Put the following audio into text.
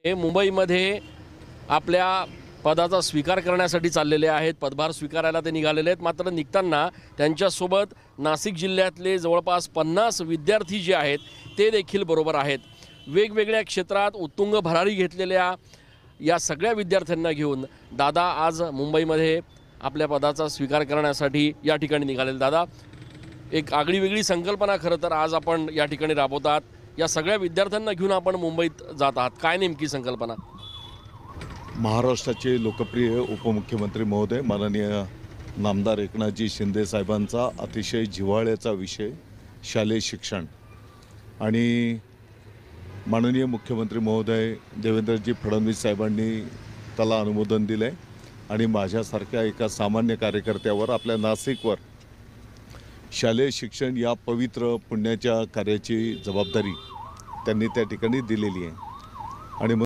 हे मुंबईमध्ये आपल्या पदाचा स्वीकार करण्यासाठी चाललेले आहेत। पदभार स्वीकारायला ते निघालेले आहेत। मात्र निघताना त्यांच्यासोबत नाशिक जिल्ह्यातले जवळपास 50 विद्यार्थी जे आहेत ते देखील बरोबर आहेत। वेगवेगळ्या क्षेत्रात उत्तुंग भरारी घेतलेल्या या सगळ्या विद्यार्थ्यांना घेऊन दादा आज मुंबईमध्ये आपल्या पदाचा स्वीकार करण्यासाठी या ठिकाणी निघालेले। दादा, एक आगळीवेगळी संकल्पना खरं तर आज आपण या ठिकाणी राबवतात। या सगळ्या विद्यार्थ्यांना घेऊन आपण मुंबईत जात आहात, काय नेमकी संकल्पना? महाराष्ट्राचे लोकप्रिय उपमुख्यमंत्री महोदय माननीय नामदार एकनाथजी शिंदे साहेबांचा अतिशय जिव्हाळ्याचा विषय शालेय शिक्षण आणि माननीय मुख्यमंत्री महोदय देवेंद्रजी फडणवीस साहेबांनी त्याला अनुमोदन दिले आणि माझ्यासारख्या एका सामान्य कार्यकर्त्यावर आपल्या नाशिकवर शालेय शिक्षण या पवित्र पुण्याच्या कार्याची जबाबदारी त्यांनी त्या ठिकाणी दिलेली आहे आणि